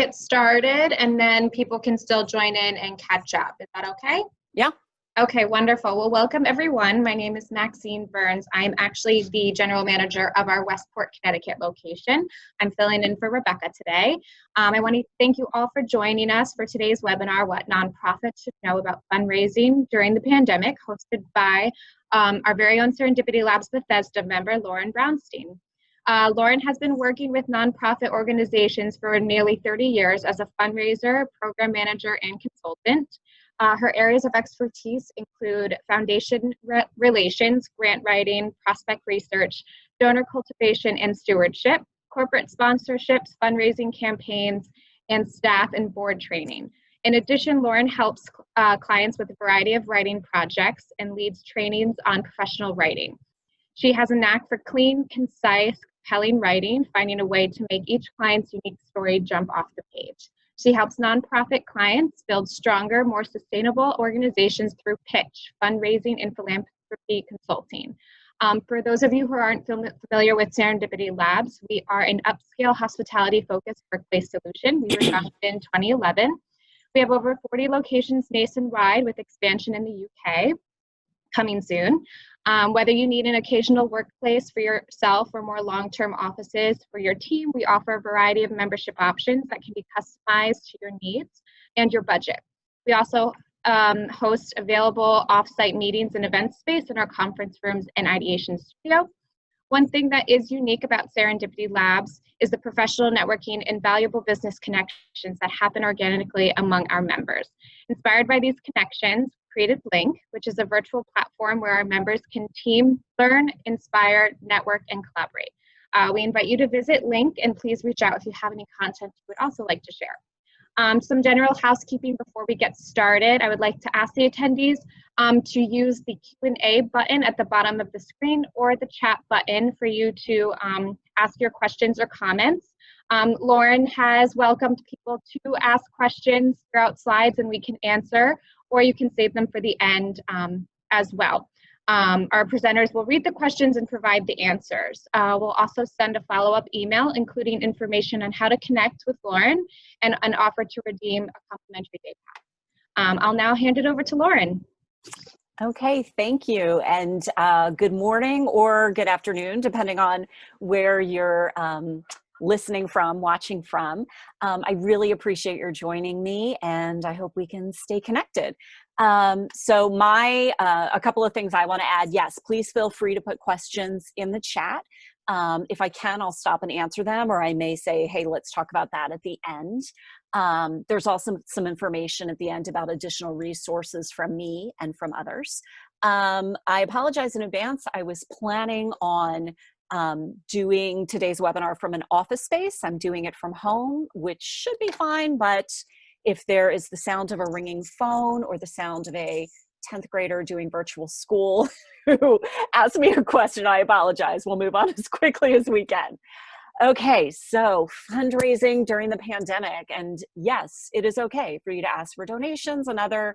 get started and then people can still join in and catch up. Is that okay? Yeah. Okay, wonderful. Well, welcome everyone. My name is Maxine Burns. I'm actually the general manager of our Westport, Connecticut location. I'm filling in for Rebecca today. I want to thank you all for joining us for today's webinar, What Nonprofits Should Know About Fundraising During the Pandemic, hosted by our very own Serendipity Labs Bethesda member, Lauren Brownstein. Lauren has been working with nonprofit organizations for nearly 30 years as a fundraiser, program manager, and consultant. Her areas of expertise include foundation relations, grant writing, prospect research, donor cultivation and stewardship, corporate sponsorships, fundraising campaigns, and staff and board training. In addition, Lauren helps clients with a variety of writing projects and leads trainings on professional writing. She has a knack for clean, concise, compelling writing, finding a way to make each client's unique story jump off the page. She helps nonprofit clients build stronger, more sustainable organizations through pitch, fundraising, and philanthropy consulting. For those of you who aren't familiar with Serendipity Labs, we are an upscale hospitality-focused workplace solution. We were founded in 2011. We have over 40 locations nationwide with expansion in the UK coming soon. Whether you need an occasional workplace for yourself or more long-term offices for your team, we offer a variety of membership options that can be customized to your needs and your budget. We also host available off-site meetings and event space in our conference rooms and ideation studio. One thing that is unique about Serendipity Labs is the professional networking and valuable business connections that happen organically among our members. Inspired by these connections, created Link, which is a virtual platform where our members can team, learn, inspire, network, and collaborate. We invite you to visit Link, and please reach out if you have any content you would also like to share. Some general housekeeping before we get started. I would like to ask the attendees to use the Q&A button at the bottom of the screen or the chat button for you to ask your questions or comments. Lauren has welcomed people to ask questions throughout slides and we can answer, or you can save them for the end as well. Our presenters will read the questions and provide the answers. We'll also send a follow-up email, including information on how to connect with Lauren and an offer to redeem a complimentary day pass. I'll now hand it over to Lauren. Okay, thank you. And good morning or good afternoon, depending on where you're listening from, watching from. I really appreciate your joining me, and I hope we can stay connected. So a couple of things I want to add. Yes, please feel free to put questions in the chat. If I can, I'll stop and answer them, or I may say, hey, let's talk about that at the end. There's also some information at the end about additional resources from me and from others. I apologize in advance. I was planning on doing today's webinar from an office space. I'm doing it from home, which should be fine, but if there is the sound of a ringing phone or the sound of a 10th grader doing virtual school who asked me a question, I apologize. We'll move on as quickly as we can. Okay, so fundraising during the pandemic. And yes, it is okay for you to ask for donations and other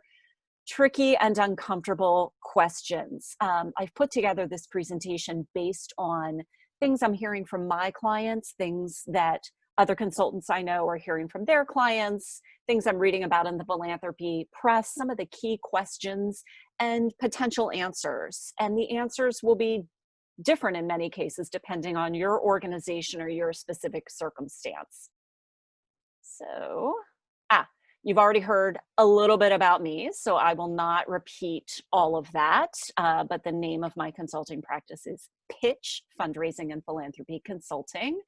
tricky and uncomfortable questions. I've put together this presentation based on things I'm hearing from my clients, things that other consultants I know are hearing from their clients, things I'm reading about in the philanthropy press, some of the key questions and potential answers. And the answers will be different in many cases, depending on your organization or your specific circumstance. So, you've already heard a little bit about me, so I will not repeat all of that, but the name of my consulting practice is Pitch, Fundraising and Philanthropy Consulting.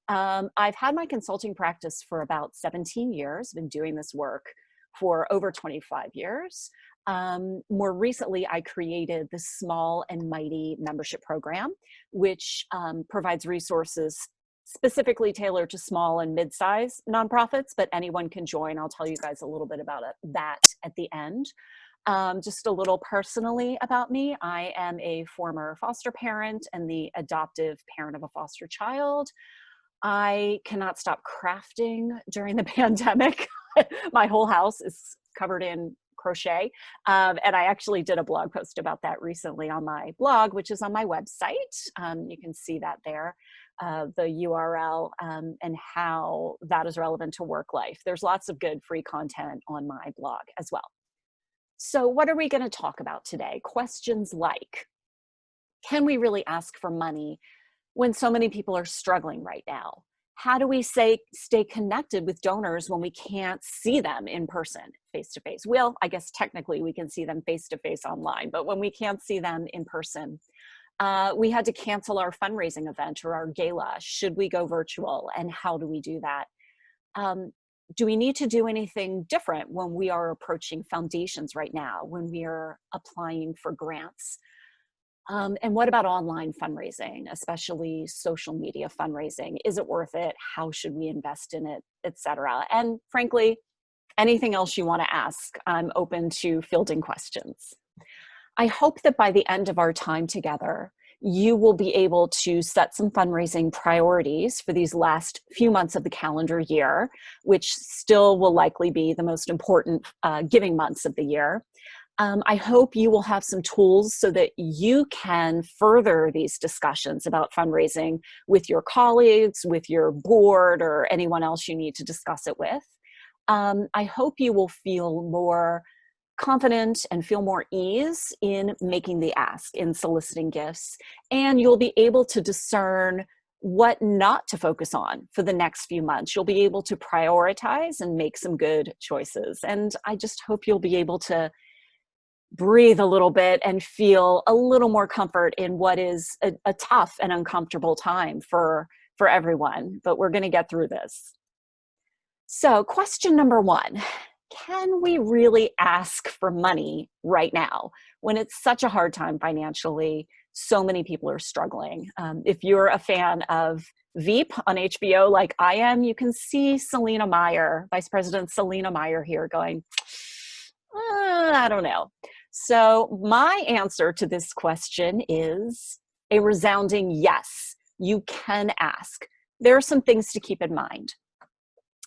I've had my consulting practice for about 17 years, been doing this work for over 25 years. More recently, I created the Small and Mighty membership program, which provides resources specifically tailored to small and mid-size nonprofits, but anyone can join. I'll tell you guys a little bit about that at the end. Just a little personally about me. I am a former foster parent and the adoptive parent of a foster child. I cannot stop crafting during the pandemic. My whole house is covered in crochet. And I actually did a blog post about that recently on my blog, which is on my website. You can see that there. the URL, and how that is relevant to work life. There's lots of good free content on my blog as well. So what are we going to talk about today? Questions like, can we really ask for money when so many people are struggling right now? How do we stay connected with donors when we can't see them in person, face to face? Well, I guess technically we can see them face to face online, but when we can't see them in person, we had to cancel our fundraising event or our gala. Should we go virtual, and how do we do that? Do we need to do anything different when we are approaching foundations right now, when we are applying for grants? And what about online fundraising, especially social media fundraising? Is it worth it? How should we invest in it, etc.? And frankly, anything else you want to ask, I'm open to fielding questions. I hope that by the end of our time together, you will be able to set some fundraising priorities for these last few months of the calendar year, which still will likely be the most important giving months of the year. I hope you will have some tools so that you can further these discussions about fundraising with your colleagues, with your board, or anyone else you need to discuss it with. I hope you will feel more confident and feel more ease in making the ask, in soliciting gifts, and you'll be able to discern what not to focus on for the next few months. You'll be able to prioritize and make some good choices. And I just hope you'll be able to breathe a little bit and feel a little more comfort in what is a tough and uncomfortable time for everyone, but we're going to get through this. So question number one, can we really ask for money right now when it's such a hard time financially? So many people are struggling. If you're a fan of Veep on HBO like I am, you can see Selena Meyer, Vice President Selena Meyer here going, I don't know. So my answer to this question is a resounding yes, you can ask. There are some things to keep in mind.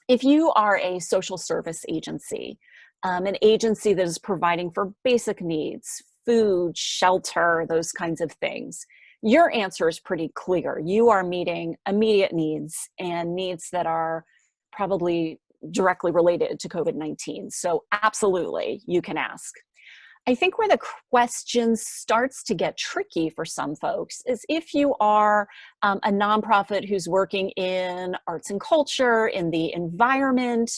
If you are a social service agency, an agency that is providing for basic needs, food, shelter, those kinds of things, your answer is pretty clear. You are meeting immediate needs and needs that are probably directly related to COVID-19. So absolutely, you can ask. I think where the question starts to get tricky for some folks is if you are a nonprofit who's working in arts and culture, in the environment,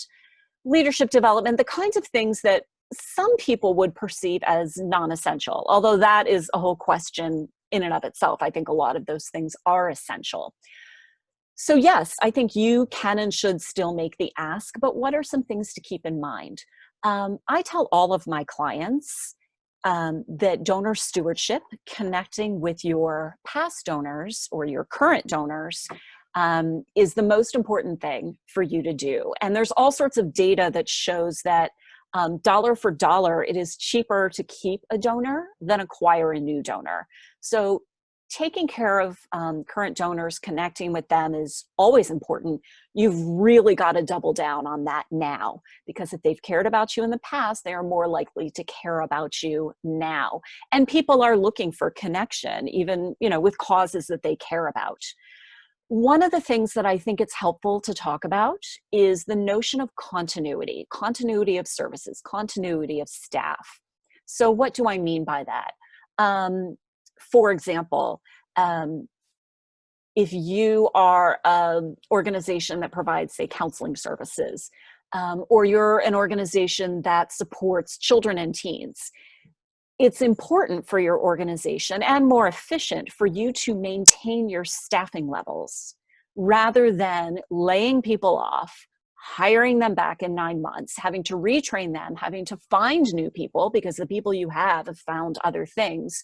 leadership development, the kinds of things that some people would perceive as non-essential, although that is a whole question in and of itself. I think a lot of those things are essential. So yes, I think you can and should still make the ask, but what are some things to keep in mind? I tell all of my clients that donor stewardship, connecting with your past donors or your current donors, is the most important thing for you to do. And there's all sorts of data that shows that dollar for dollar, it is cheaper to keep a donor than acquire a new donor. So taking care of current donors, connecting with them is always important. You've really got to double down on that now, because if they've cared about you in the past, they are more likely to care about you now. And people are looking for connection, even, with causes that they care about. One of the things that I think it's helpful to talk about is the notion of continuity of services, continuity of staff. So what do I mean by that? For example, if you are an organization that provides, say, counseling services, or you're an organization that supports children and teens, it's important for your organization and more efficient for you to maintain your staffing levels rather than laying people off, hiring them back in 9 months, having to retrain them, having to find new people because the people you have found other things.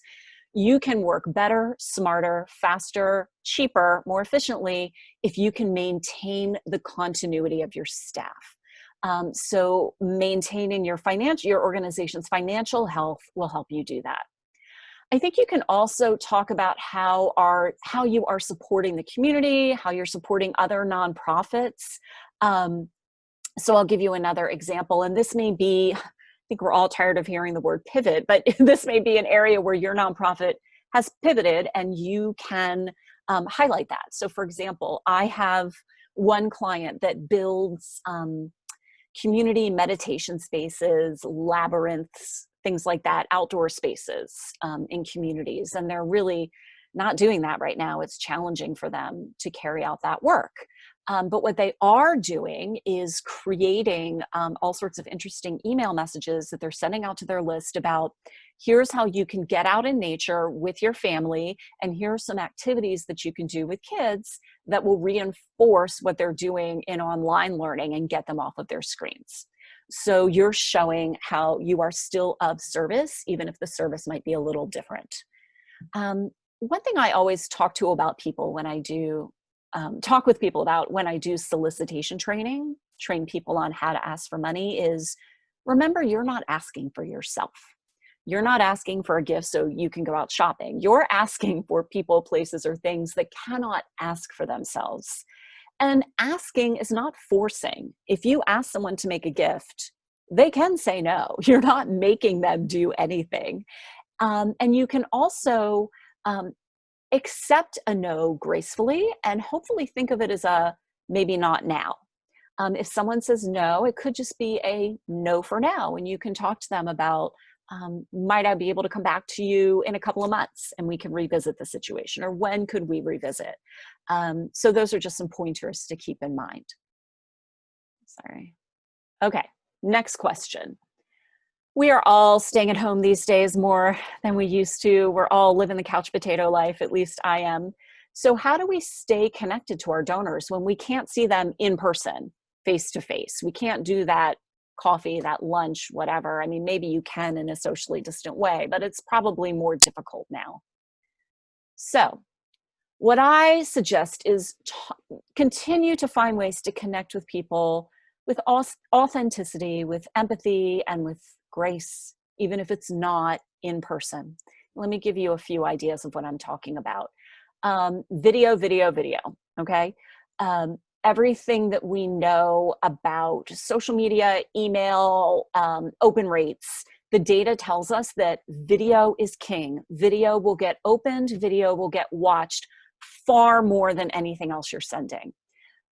You can work better, smarter, faster, cheaper, more efficiently if you can maintain the continuity of your staff. So maintaining your organization's financial health will help you do that. I think you can also talk about how you are supporting the community, how you're supporting other nonprofits. So I'll give you another example, and this may be, I think we're all tired of hearing the word pivot, but this may be an area where your nonprofit has pivoted and you can highlight that. So for example, I have one client that builds community meditation spaces, labyrinths, things like that, outdoor spaces in communities. And they're really not doing that right now. It's challenging for them to carry out that work. But what they are doing is creating all sorts of interesting email messages that they're sending out to their list about, here's how you can get out in nature with your family, and here are some activities that you can do with kids that will reinforce what they're doing in online learning and get them off of their screens. So you're showing how you are still of service, even if the service might be a little different. One thing I always talk to about people when I do talk with people about when I do solicitation training, train people on how to ask for money, is remember, you're not asking for yourself. You're not asking for a gift so you can go out shopping. You're asking for people, places, or things that cannot ask for themselves. And asking is not forcing. If you ask someone to make a gift, they can say no. You're not making them do anything. And you can also accept a no gracefully and hopefully think of it as a maybe not now. If someone says no, it could just be a no for now. And you can talk to them about, might I be able to come back to you in a couple of months and we can revisit the situation, or when could we revisit? So those are just some pointers to keep in mind. Sorry. Okay, next question. We are all staying at home these days more than we used to. We're all living the couch potato life, at least I am. So how do we stay connected to our donors when we can't see them in person, face to face? We can't do that coffee, that lunch, whatever. I mean, maybe you can in a socially distant way, but it's probably more difficult now. So what I suggest is continue to find ways to connect with people with authenticity, with empathy, and with grace, even if it's not in person. Let me give you a few ideas of what I'm talking about. Video, okay? Everything that we know about social media, email, open rates, the data tells us that video is king. Video will get opened, video will get watched far more than anything else you're sending.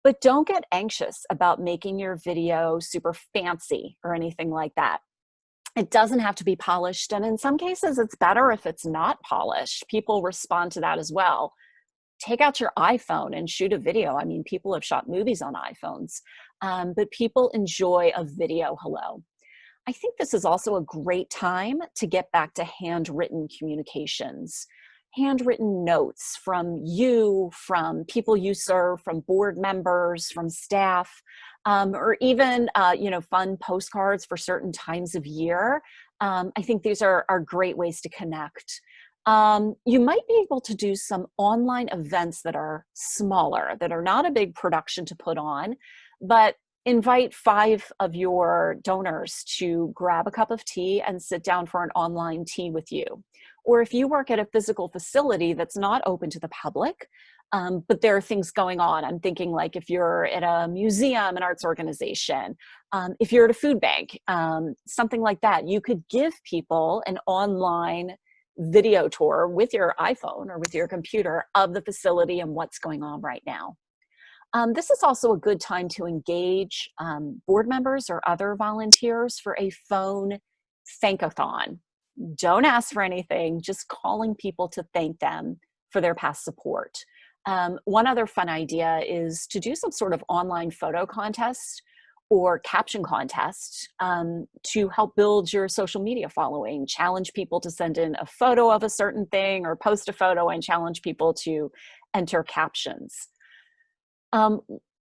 But don't get anxious about making your video super fancy or anything like that. It doesn't have to be polished, and in some cases it's better if it's not polished. People respond to that as well. Take out your iPhone and shoot a video. I mean, people have shot movies on iPhones, but people enjoy a video hello. I think this is also a great time to get back to handwritten communications. Handwritten notes from you, from people you serve, from board members, from staff, or even fun postcards for certain times of year. I think these are great ways to connect. You might be able to do some online events that are smaller, that are not a big production to put on, but invite 5 of your donors to grab a cup of tea and sit down for an online tea with you. Or if you work at a physical facility that's not open to the public, but there are things going on. I'm thinking like if you're at a museum, an arts organization, if you're at a food bank, something like that, you could give people an online video tour with your iPhone or with your computer of the facility and what's going on right now. This is also a good time to engage board members or other volunteers for a phone thankathon. Don't ask for anything, just calling people to thank them for their past support. One other fun idea is to do some sort of online photo contest or caption contest to help build your social media following. Challenge people to send in a photo of a certain thing or post a photo and challenge people to enter captions.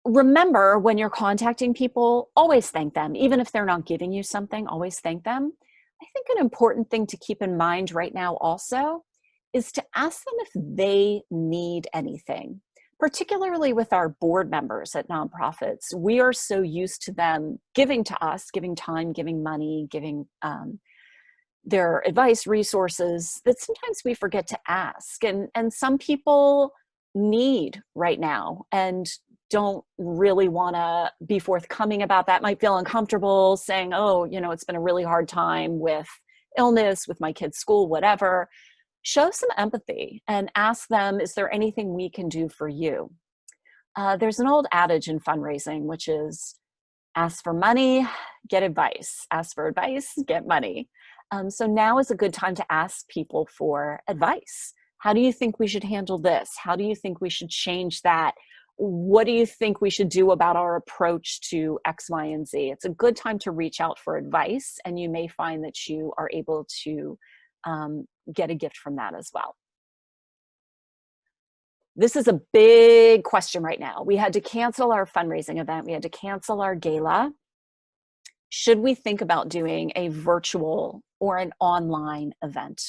Remember, when you're contacting people, always thank them. Even if they're not giving you something, always thank them. I think an important thing to keep in mind right now also is to ask them if they need anything, particularly with our board members at nonprofits. We are so used to them giving to us, giving time, giving money, giving their advice, resources, that sometimes we forget to ask. And some people need right now and don't really want to be forthcoming about that, might feel uncomfortable saying, oh, it's been a really hard time with illness, with my kid's school, whatever. show some empathy and ask them, is there anything we can do for you? There's an old adage in fundraising, which is ask for money, get advice. Ask for advice, get money. So now is a good time to ask people for advice. How do you think we should handle this? How do you think we should change that? What do you think we should do about our approach to X, Y, and Z? It's a good time to reach out for advice, and you may find that you are able to get a gift from that as well. This is a big question right now. We had to cancel our fundraising event. We had to cancel our gala. Should we think about doing a virtual or an online event?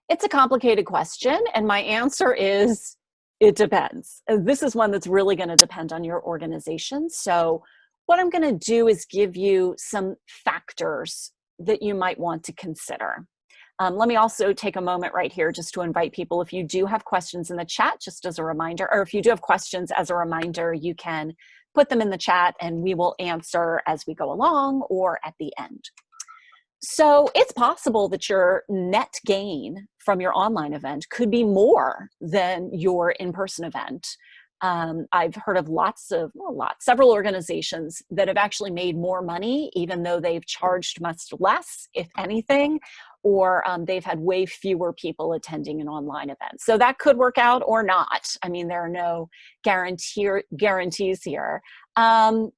It's a complicated question, and my answer is it depends. This is one that's really going to depend on your organization. So what I'm going to do is give you some factors that you might want to consider. Let me also take a moment right here just to invite people, if you do have questions in the chat, just as a reminder, or if you do have questions as a reminder, you can put them in the chat and we will answer as we go along or at the end. So it's possible that your net gain from your online event could be more than your in-person event. I've heard of several organizations that have actually made more money, even though they've charged much less, if anything, or they've had way fewer people attending an online event. So that could work out or not. I mean, there are no guarantees here. Some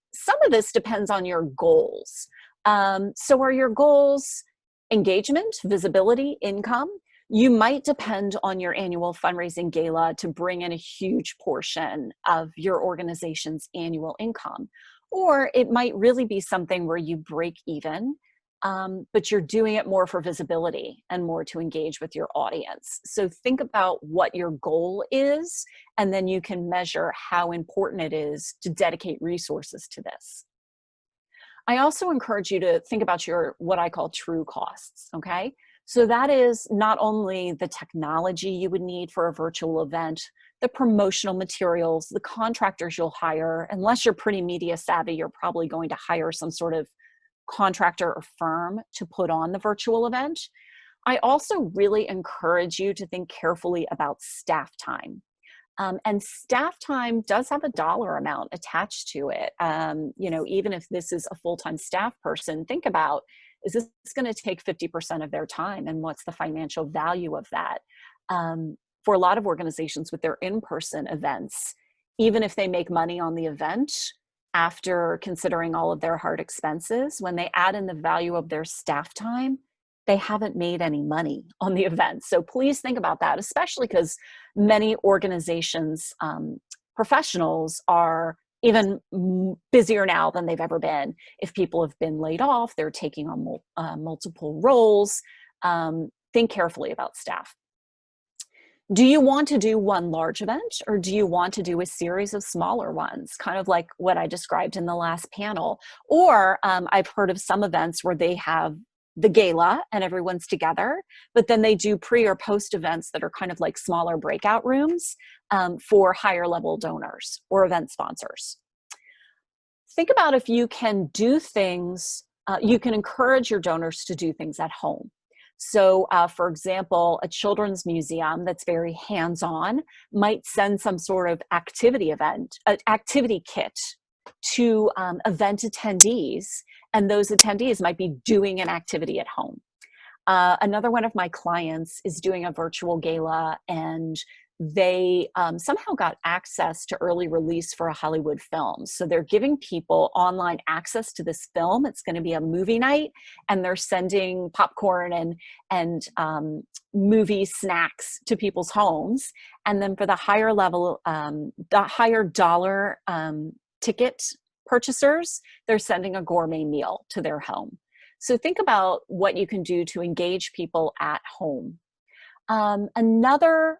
of this depends on your goals. So are your goals engagement, visibility, income? You might depend on your annual fundraising gala to bring in a huge portion of your organization's annual income. Or it might really be something where you break even, but you're doing it more for visibility and more to engage with your audience. So think about what your goal is, and then you can measure how important it is to dedicate resources to this. I also encourage you to think about your, what I call true costs, okay? So that is not only the technology you would need for a virtual event, the promotional materials, the contractors you'll hire. Unless you're pretty media savvy, you're probably going to hire some sort of contractor or firm to put on the virtual event. I also really encourage you to think carefully about staff time. And staff time does have a dollar amount attached to it. You know, even if this is a full-time staff person, think about, is this going to take 50% of their time, and what's the financial value of that? For a lot of organizations with their in-person events, even if they make money on the event, after considering all of their hard expenses, when they add in the value of their staff time, they haven't made any money on the event. So please think about that, especially because many organizations, professionals are even busier now than they've ever been. If people have been laid off, they're taking on multiple roles. Think carefully about staff. Do you want to do one large event, or do you want to do a series of smaller ones, kind of like what I described in the last panel? Or I've heard of some events where they have the gala and everyone's together, but then they do pre or post events that are kind of like smaller breakout rooms for higher level donors or event sponsors. Think about if you can do things, you can encourage your donors to do things at home. So for example, a children's museum that's very hands-on might send some sort of activity kit to event attendees, and those attendees might be doing an activity at home. Another one of my clients is doing a virtual gala, and they somehow got access to early release for a Hollywood film. So they're giving people online access to this film. It's going to be a movie night, and they're sending popcorn and movie snacks to people's homes. And then for the higher level, the higher dollar ticket purchasers, they're sending a gourmet meal to their home. So think about what you can do to engage people at home. Another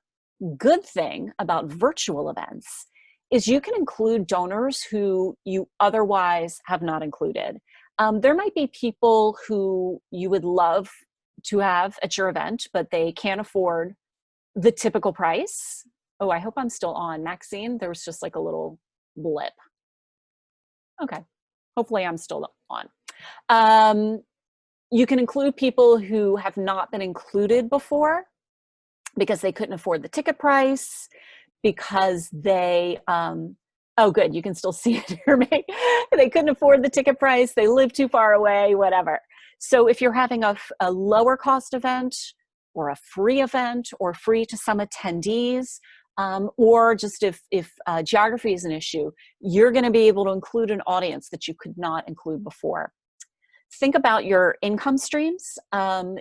good thing about virtual events is you can include donors who you otherwise have not included. There might be people who you would love to have at your event, but they can't afford the typical price. Oh, I hope I'm still on. Maxine, there was just like a little blip. Okay, hopefully I'm still on. You can include people who have not been included before, because they couldn't afford the ticket price, because they, oh good, you can still see it here. They couldn't afford the ticket price, they live too far away, whatever. So if you're having a lower cost event, or a free event, or free to some attendees, or just if geography is an issue, you're going to be able to include an audience that you could not include before. Think about your income streams.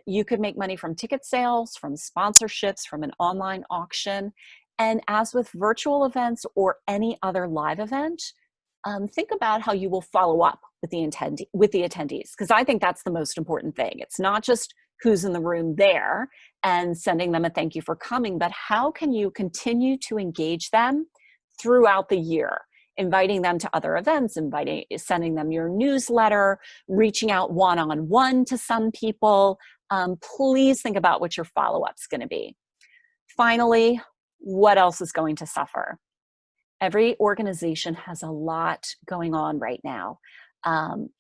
You could make money from ticket sales, from sponsorships, from an online auction. And as with virtual events or any other live event, think about how you will follow up with the attendees, because I think that's the most important thing. It's not just who's in the room there and sending them a thank you for coming, but how can you continue to engage them throughout the year? Inviting them to other events, sending them your newsletter, reaching out one-on-one to some people. Please think about what your follow-up's going to be. Finally, what else is going to suffer? Every organization has a lot going on right now,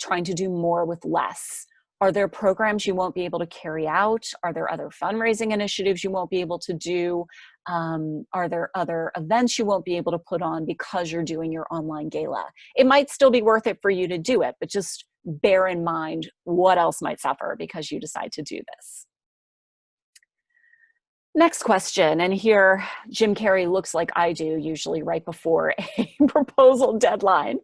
trying to do more with less. Are there programs you won't be able to carry out? Are there other fundraising initiatives you won't be able to do? Are there other events you won't be able to put on because you're doing your online gala? It might still be worth it for you to do it, but just bear in mind what else might suffer because you decide to do this. Next question, and here Jim Carrey looks like I do usually right before a proposal deadline.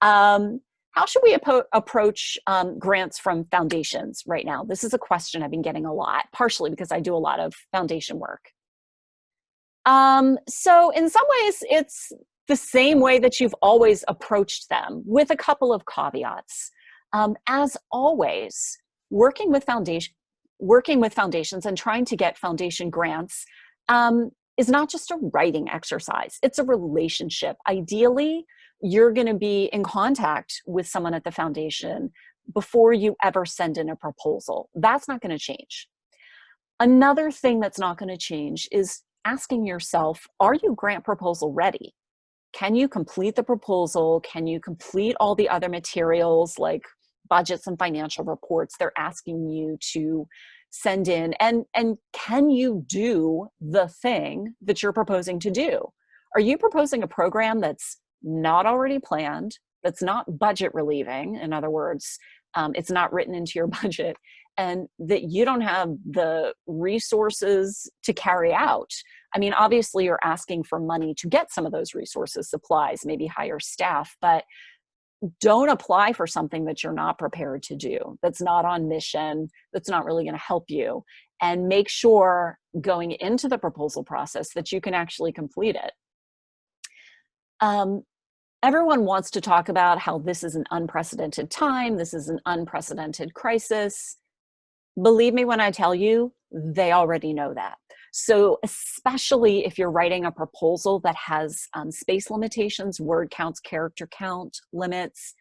How should we approach grants from foundations right now? This is a question I've been getting a lot, partially because I do a lot of foundation work. So in some ways, it's the same way that you've always approached them, with a couple of caveats. As always, working with foundations and trying to get foundation grants is not just a writing exercise, it's a relationship. Ideally, you're going to be in contact with someone at the foundation before you ever send in a proposal. That's not going to change. Another thing that's not going to change is asking yourself, are you grant proposal ready? Can you complete the proposal? Can you complete all the other materials like budgets and financial reports they're asking you to send in? And can you do the thing that you're proposing to do? Are you proposing a program that's not already planned, that's not budget relieving? In other words, it's not written into your budget, and that you don't have the resources to carry out. I mean, obviously you're asking for money to get some of those resources, supplies, maybe hire staff, but don't apply for something that you're not prepared to do, that's not on mission, that's not really going to help you. And make sure going into the proposal process that you can actually complete it. Everyone wants to talk about how this is an unprecedented time, this is an unprecedented crisis. Believe me when I tell you, they already know that. So especially if you're writing a proposal that has space limitations, word counts, character count limits,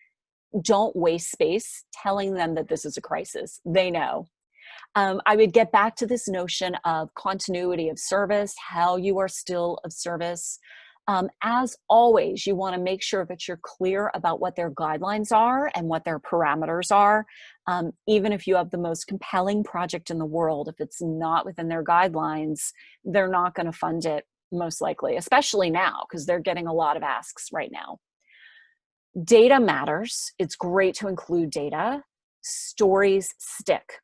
don't waste space telling them that this is a crisis. They know. I would get back to this notion of continuity of service, how you are still of service. As always, you want to make sure that you're clear about what their guidelines are and what their parameters are. Even if you have the most compelling project in the world, if it's not within their guidelines, they're not going to fund it, most likely, especially now, because they're getting a lot of asks right now. Data matters. It's great to include data. Stories stick.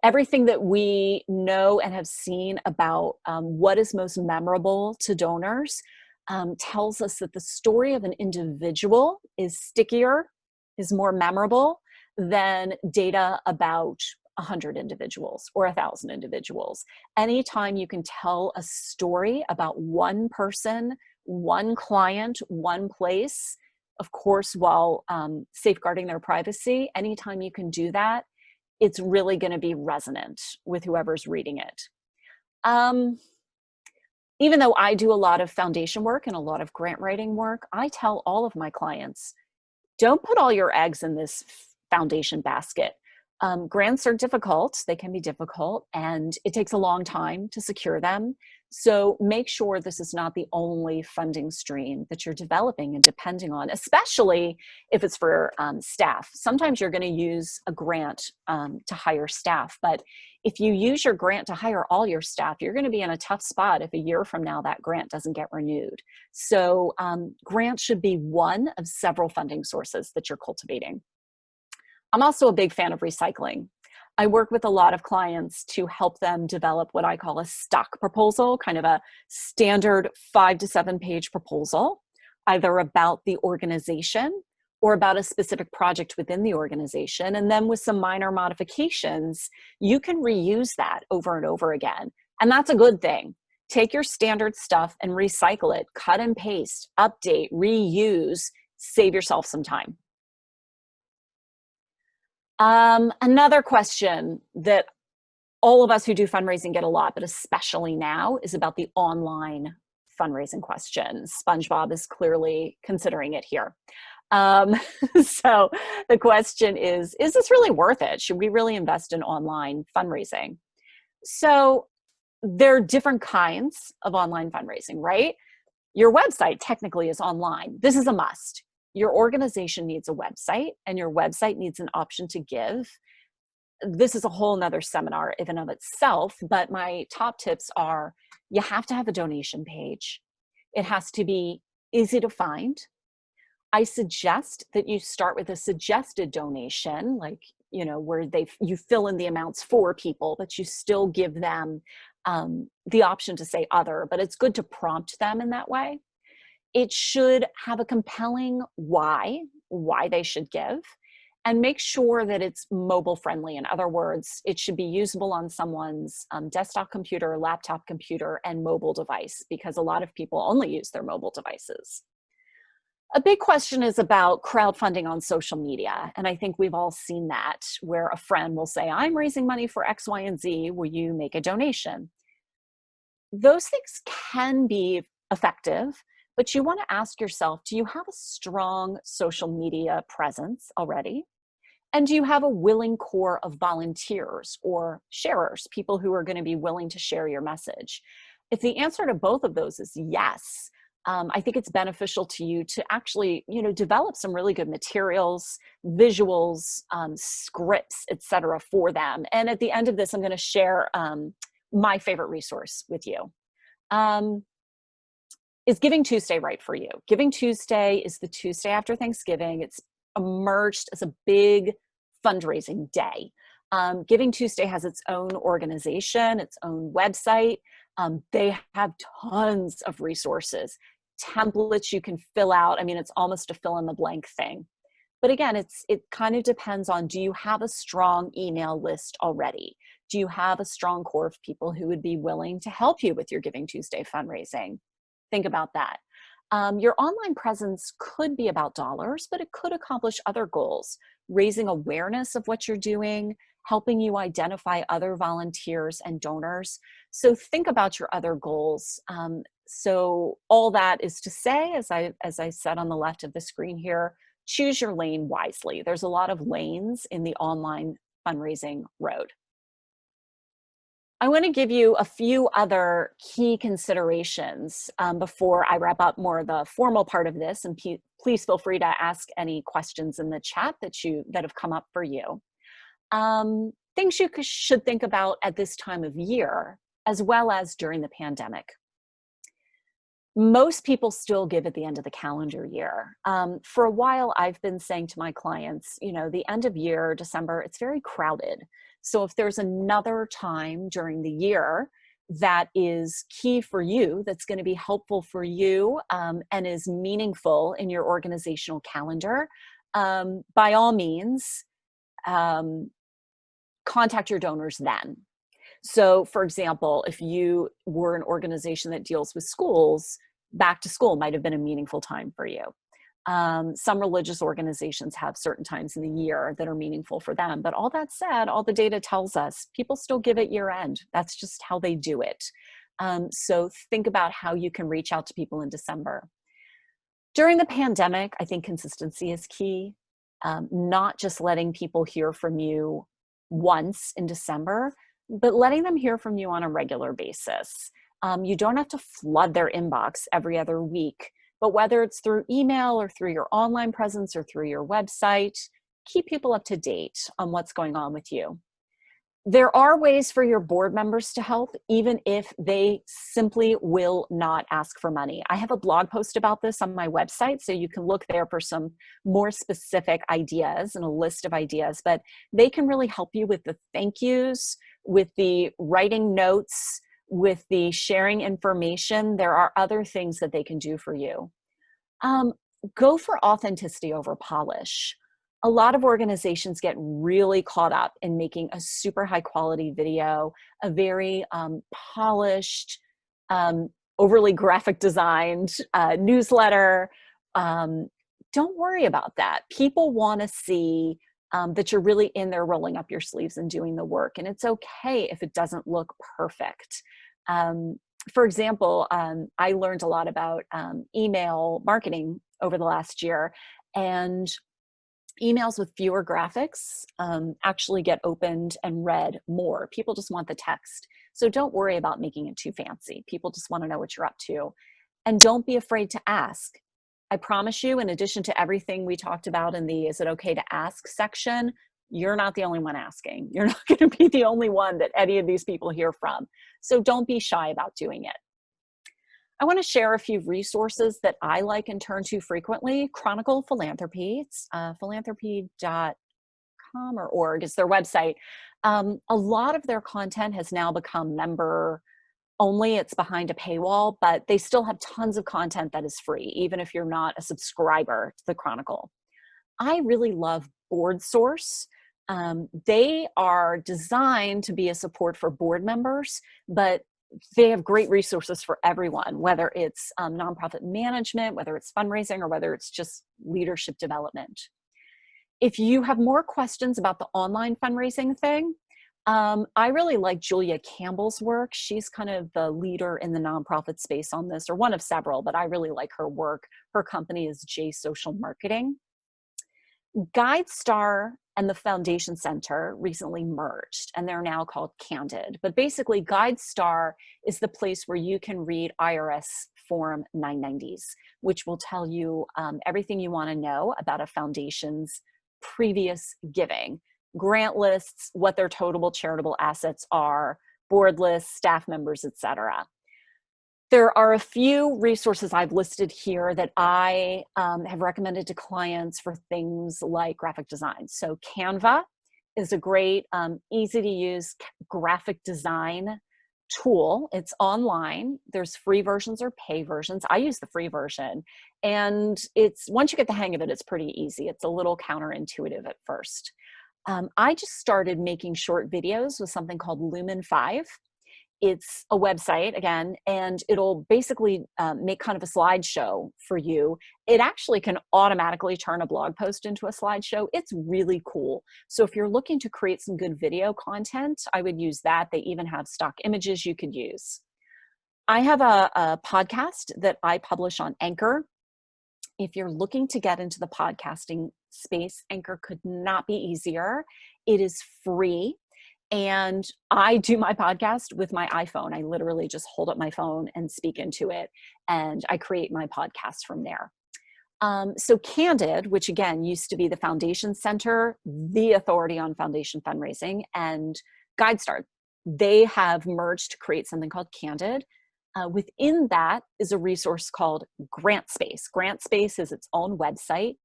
Everything that we know and have seen about what is most memorable to donors tells us that the story of an individual is stickier, is more memorable than data about 100 individuals or 1,000 individuals. Anytime you can tell a story about one person, one client, one place, of course, while safeguarding their privacy, anytime you can do that, it's really going to be resonant with whoever's reading it. Even though I do a lot of foundation work and a lot of grant writing work, I tell all of my clients, don't put all your eggs in this foundation basket. Grants are difficult. They can be difficult, and it takes a long time to secure them. So make sure this is not the only funding stream that you're developing and depending on, especially if it's for staff. Sometimes you're going to use a grant to hire staff, but if you use your grant to hire all your staff, you're going to be in a tough spot if a year from now that grant doesn't get renewed. So grants should be one of several funding sources that you're cultivating. I'm also a big fan of recycling. I work with a lot of clients to help them develop what I call a stock proposal, kind of a standard 5 to 7 page proposal, either about the organization or about a specific project within the organization. And then with some minor modifications, you can reuse that over and over again. And that's a good thing. Take your standard stuff and recycle it, cut and paste, update, reuse, save yourself some time. Another question that all of us who do fundraising get a lot, but especially now, is about the online fundraising question. SpongeBob is clearly considering it here. So the question is this really worth it? Should we really invest in online fundraising? So there are different kinds of online fundraising, right? Your website technically is online. This is a must. Your organization needs a website, and your website needs an option to give. This is a whole nother seminar in and of itself, but my top tips are: you have to have a donation page. It has to be easy to find. I suggest that you start with a suggested donation, like, where you fill in the amounts for people, but you still give them the option to say other, but it's good to prompt them in that way. It should have a compelling why they should give, and make sure that it's mobile friendly. In other words, it should be usable on someone's desktop computer, laptop computer, and mobile device, because a lot of people only use their mobile devices. A big question is about crowdfunding on social media. And I think we've all seen that, where a friend will say, I'm raising money for X, Y, and Z. Will you make a donation? Those things can be effective, but you want to ask yourself, do you have a strong social media presence already? And do you have a willing core of volunteers or sharers, people who are going to be willing to share your message? If the answer to both of those is yes, I think it's beneficial to you to actually, develop some really good materials, visuals, scripts, etc., for them. And at the end of this, I'm going to share my favorite resource with you. Is Giving Tuesday right for you? Giving Tuesday is the Tuesday after Thanksgiving. It's emerged as a big fundraising day. Giving Tuesday has its own organization, its own website. They have tons of resources, templates you can fill out. I mean, it's almost a fill in the blank thing. But again, it kind of depends on, do you have a strong email list already? Do you have a strong core of people who would be willing to help you with your Giving Tuesday fundraising? Think about that. Your online presence could be about dollars, but it could accomplish other goals, raising awareness of what you're doing, helping you identify other volunteers and donors. So think about your other goals. So all that is to say, as I said on the left of the screen here, choose your lane wisely. There's a lot of lanes in the online fundraising road. I want to give you a few other key considerations before I wrap up more of the formal part of this, and please feel free to ask any questions in the chat that have come up for you. Things you should think about at this time of year, as well as during the pandemic. Most people still give at the end of the calendar year. For a while, I've been saying to my clients, the end of year, December, it's very crowded. So if there's another time during the year that is key for you, that's going to be helpful for you, and is meaningful in your organizational calendar, by all means, contact your donors then. So for example, if you were an organization that deals with schools, back to school might have been a meaningful time for you. Some religious organizations have certain times in the year that are meaningful for them. But all that said, all the data tells us people still give at year end. That's just how they do it. So think about how you can reach out to people in December. During the pandemic, I think consistency is key. Not just letting people hear from you once in December, but letting them hear from you on a regular basis. You don't have to flood their inbox every other week, but whether it's through email or through your online presence or through your website, keep people up to date on what's going on with you. There are ways for your board members to help, even if they simply will not ask for money. I have a blog post about this on my website, so you can look there for some more specific ideas and a list of ideas, but they can really help you with the thank yous, with the writing notes, with the sharing information. There are other things that they can do for you. Go for authenticity over polish. A lot of organizations get really caught up in making a super high quality video, a very polished, overly graphic designed newsletter. Don't worry about that. People want to see that you're really in there rolling up your sleeves and doing the work. And it's okay if it doesn't look perfect. For example, I learned a lot about email marketing over the last year, and emails with fewer graphics actually get opened and read more. People just want the text. So don't worry about making it too fancy. People just want to know what you're up to. And don't be afraid to ask. I promise you, in addition to everything we talked about in the "is it okay to ask" section, you're not the only one asking. You're not going to be the only one that any of these people hear from. So don't be shy about doing it. I want to share a few resources that I like and turn to frequently. Chronicle Philanthropy, it's philanthropy.com or org is their website. A lot of their content has now become member only. It's behind a paywall, but they still have tons of content that is free, even if you're not a subscriber to the Chronicle. I really love Board Source. They are designed to be a support for board members, but they have great resources for everyone, whether it's nonprofit management, whether it's fundraising, or whether it's just leadership development. If you have more questions about the online fundraising thing, I really like Julia Campbell's work. She's kind of the leader in the nonprofit space on this, or one of several, but I really like her work. Her company is J Social Marketing. GuideStar and the Foundation Center recently merged, and they're now called Candid. But basically, GuideStar is the place where you can read IRS Form 990s, which will tell you everything you want to know about a foundation's previous giving, grant lists, what their total charitable assets are, board lists, staff members, etc. There are a few resources I've listed here that I have recommended to clients for things like graphic design. So Canva is a great, easy to use graphic design tool. It's online. There's free versions or pay versions. I use the free version. And it's, once you get the hang of it, it's pretty easy. It's a little counterintuitive at first. I just started making short videos with something called Lumen 5. It's a website, again, and it'll basically make kind of a slideshow for you. It actually can automatically turn a blog post into a slideshow. It's really cool. So if you're looking to create some good video content, I would use that. They even have stock images you could use. I have a podcast that I publish on Anchor. If you're looking to get into the podcasting space, Anchor could not be easier. It is free. And I do my podcast with my iPhone. I literally just hold up my phone and speak into it, and I create my podcast from there. So Candid, which again used to be the Foundation Center, the authority on foundation fundraising, and GuideStar, they have merged to create something called Candid. Within that is a resource called GrantSpace. GrantSpace is its own website.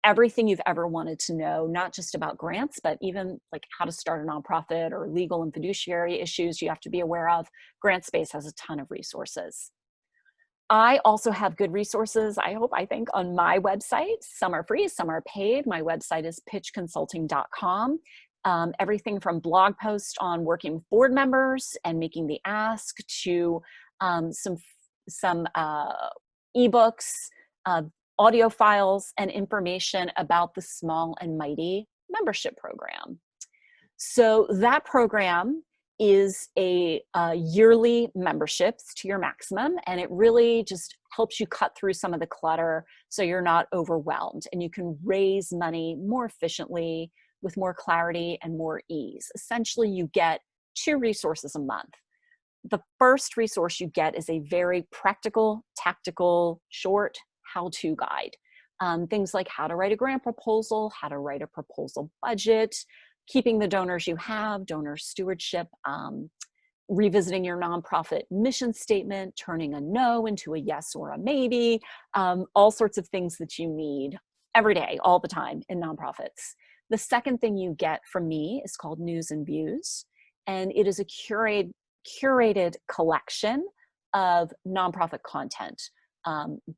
Everything you've ever wanted to know, not just about grants, but even like how to start a nonprofit or legal and fiduciary issues you have to be aware of. GrantSpace has a ton of resources. I also have good resources, I think, on my website. Some are free, some are paid. My website is pitchconsulting.com. Everything from blog posts on working with board members and making the ask to some ebooks, audio files, and information about the Small and Mighty membership program. So that program is a yearly memberships to your maximum, and it really just helps you cut through some of the clutter so you're not overwhelmed, and you can raise money more efficiently, with more clarity and more ease. Essentially, you get 2 resources a month. The first resource you get is a very practical, tactical, short how-to guide. Things like how to write a grant proposal, how to write a proposal budget, keeping the donors you have, donor stewardship, revisiting your nonprofit mission statement, turning a no into a yes or a maybe, all sorts of things that you need every day, all the time in nonprofits. The second thing you get from me is called News and Views, and it is a curated collection of nonprofit content,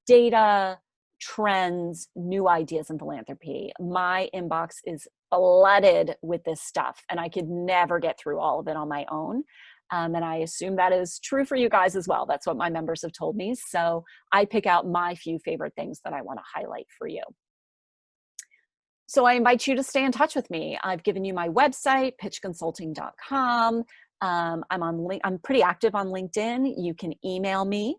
data, trends, new ideas in philanthropy. My inbox is flooded with this stuff, and I could never get through all of it on my own. And I assume that is true for you guys as well. That's what my members have told me. So I pick out my few favorite things that I want to highlight for you. So I invite you to stay in touch with me. I've given you my website, pitchconsulting.com. I'm pretty active on LinkedIn. You can email me.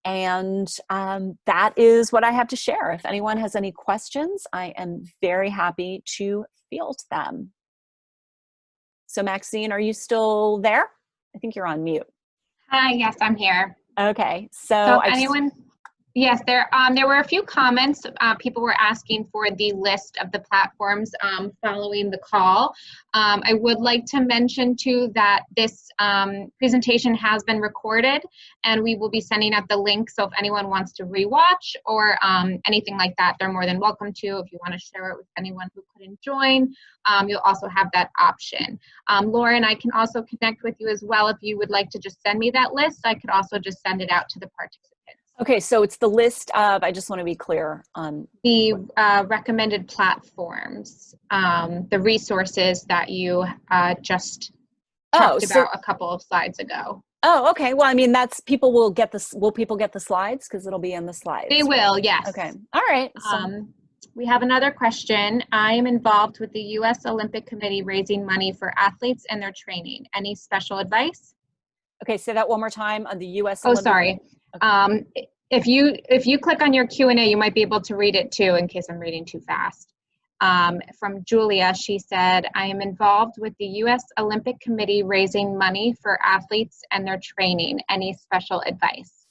And that is what I have to share. If anyone has any questions, I am very happy to field them. So Maxine, are you still there? I think you're on mute. Hi, yes, I'm here. Okay, So if anyone, yes, there were a few comments. People were asking for the list of the platforms following the call. I would like to mention too that this presentation has been recorded, and we will be sending out the link. So if anyone wants to rewatch or anything like that, they're more than welcome to. If you want to share it with anyone who couldn't join, you'll also have that option. Lauren, I can also connect with you as well if you would like to just send me that list. I could also just send it out to the participants. Okay, so it's the list of, I just want to be clear on the recommended platforms, the resources that you just talked about a couple of slides ago. Oh, okay. Well, I mean, that's people will get this. Will people get the slides? Because it'll be in the slides. They will, yes. Okay. All right. So. We have another question. I am involved with the U.S. Olympic Committee raising money for athletes and their training. Any special advice? Okay, say that one more time on the U.S. Oh, sorry. Okay. If you click on your Q&A, you might be able to read it too, in case I'm reading too fast. From Julia, she said, I am involved with the U.S. Olympic Committee raising money for athletes and their training. Any special advice?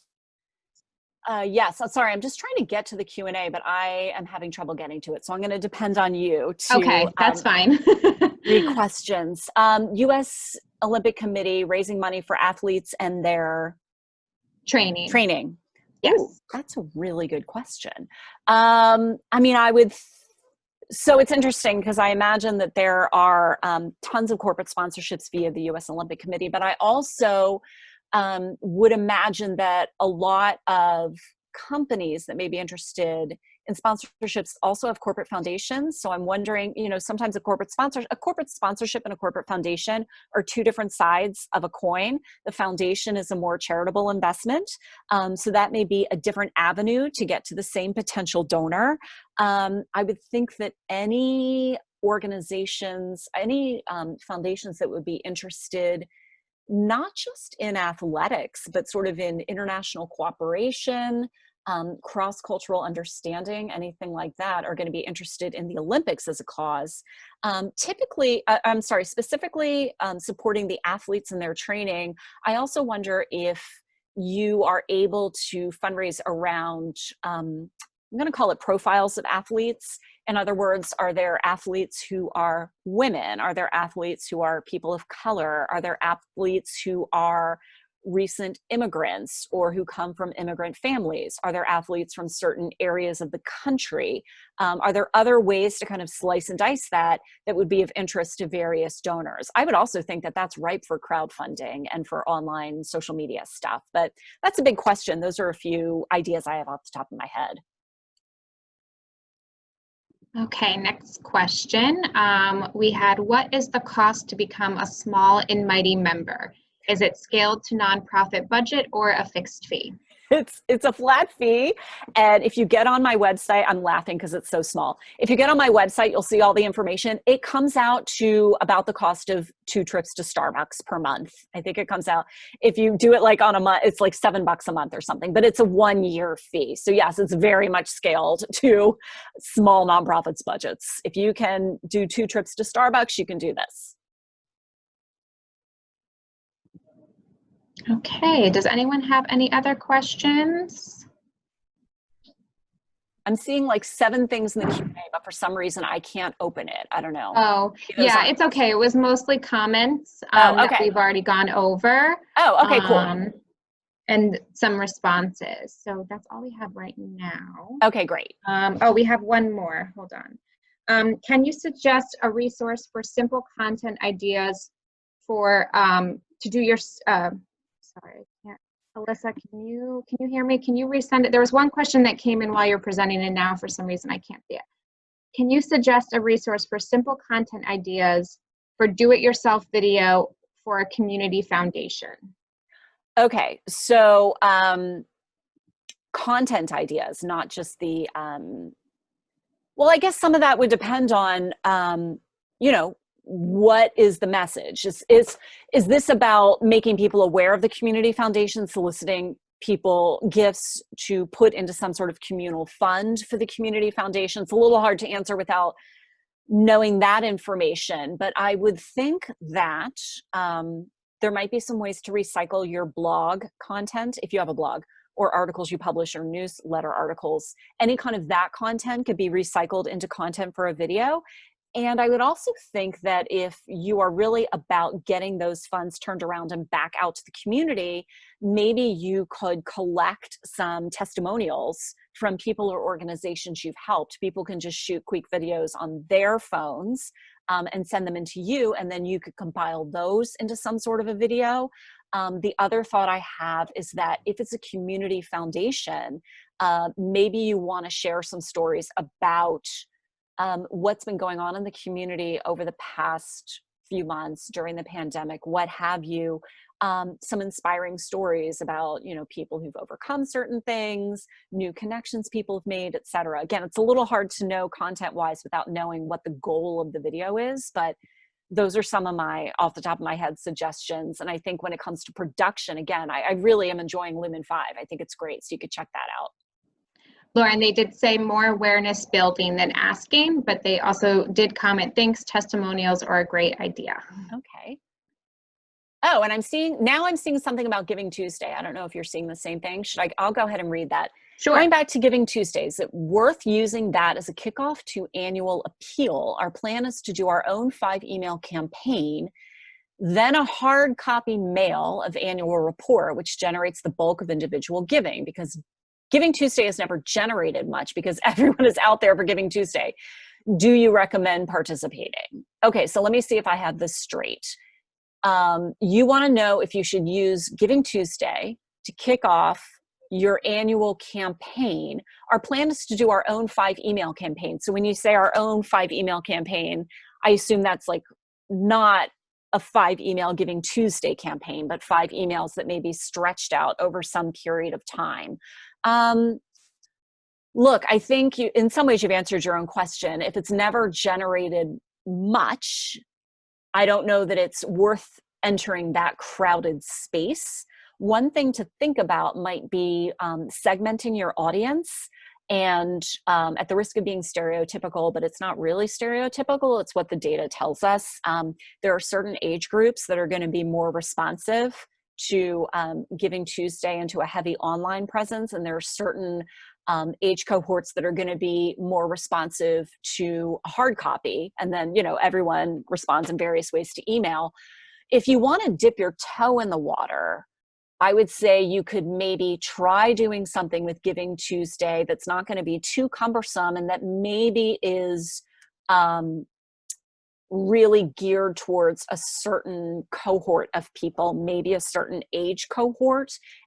Yes, sorry, I'm just trying to get to the Q&A, but I am having trouble getting to it. So I'm going to depend on you to okay, that's fine. read questions. U.S. Olympic Committee raising money for athletes and their training. Yes. Ooh, that's a really good question. I mean, so it's interesting because I imagine that there are tons of corporate sponsorships via the U.S. Olympic Committee, but I also would imagine that a lot of companies that may be interested in sponsorships also have corporate foundations. So I'm wondering, sometimes a corporate sponsorship and a corporate foundation are two different sides of a coin. The foundation is a more charitable investment. So that may be a different avenue to get to the same potential donor. I would think that any organizations, any foundations that would be interested not just in athletics, but sort of in international cooperation, cross-cultural understanding, anything like that, are going to be interested in the Olympics as a cause. Specifically supporting the athletes in their training. I also wonder if you are able to fundraise around, I'm going to call it profiles of athletes. In other words, are there athletes who are women? Are there athletes who are people of color? Are there athletes who are recent immigrants or who come from immigrant families? Are there athletes from certain areas of the country? Are there other ways to kind of slice and dice that would be of interest to various donors? I would also think that that's ripe for crowdfunding and for online social media stuff, but that's a big question. Those are a few ideas I have off the top of my head. Okay, next question. We had, what is the cost to become a small and mighty member? Is it scaled to nonprofit budget or a fixed fee? It's a flat fee. And if you get on my website, I'm laughing because it's so small. If you get on my website, you'll see all the information. It comes out to about the cost of 2 trips to Starbucks per month. I think it comes out, if you do it like on a month, it's like $7 a month or something, but it's a 1-year fee. So yes, it's very much scaled to small nonprofits budgets. If you can do 2 trips to Starbucks, you can do this. Okay, does anyone have any other questions? I'm seeing like 7 things in the Q&A, but for some reason I can't open it. I don't know. Oh, yeah, it's okay. It was mostly comments Oh, that okay. we've already gone over. Oh, okay, cool. And some responses. So that's all we have right now. Okay, great. Oh, we have one more. Hold on. Can you suggest a resource for simple content ideas for to do your sorry, yeah. Alyssa, can you hear me? Can you resend it? There was one question that came in while you're presenting, and now for some reason I can't see it. Can you suggest a resource for simple content ideas for do-it-yourself video for a community foundation? Okay, so content ideas, not just the, well, I guess some of that would depend on, you know, what is the message? Is this about making people aware of the community foundation, soliciting people gifts to put into some sort of communal fund for the community foundation? It's a little hard to answer without knowing that information, but I would think that there might be some ways to recycle your blog content, if you have a blog, or articles you publish, or newsletter articles. Any kind of that content could be recycled into content for a video. And I would also think that if you are really about getting those funds turned around and back out to the community, maybe you could collect some testimonials from people or organizations you've helped. People can just shoot quick videos on their phones and send them into you, and then you could compile those into some sort of a video. The other thought I have is that if it's a community foundation, maybe you want to share some stories about what's been going on in the community over the past few months during the pandemic, what have you, some inspiring stories about, you know, people who've overcome certain things, new connections people have made, et cetera. Again, it's a little hard to know content-wise without knowing what the goal of the video is, but those are some of my, off the top of my head, suggestions. And I think when it comes to production, again, I really am enjoying Lumen 5. I think it's great, so you could check that out. Lauren, they did say more awareness building than asking, but they also did comment, thanks, testimonials are a great idea. Okay. Oh, and I'm seeing something about Giving Tuesday. I don't know if you're seeing the same thing. I'll go ahead and read that. Sure. Going back to Giving Tuesdays, it's worth using that as a kickoff to annual appeal. Our plan is to do our own 5-email campaign, then a hard copy mail of annual report, which generates the bulk of individual giving, because Giving Tuesday has never generated much because everyone is out there for Giving Tuesday. Do you recommend participating? Okay, so let me see if I have this straight. You want to know if you should use Giving Tuesday to kick off your annual campaign. Our plan is to do our own 5-email campaign. So when you say our own 5-email campaign, I assume that's like not a 5-email Giving Tuesday campaign, but 5 emails that may be stretched out over some period of time. Look, I think in some ways you've answered your own question. If it's never generated much, I don't know that it's worth entering that crowded space. One thing to think about might be segmenting your audience, and at the risk of being stereotypical, but it's not really stereotypical, it's what the data tells us. There are certain age groups that are going to be more responsive to Giving Tuesday and to a heavy online presence, and there are certain age cohorts that are going to be more responsive to a hard copy, and then, you know, everyone responds in various ways to email. If you want to dip your toe in the water, I would say you could maybe try doing something with Giving Tuesday that's not going to be too cumbersome, and that maybe is really geared towards a certain cohort of people, maybe a certain age cohort,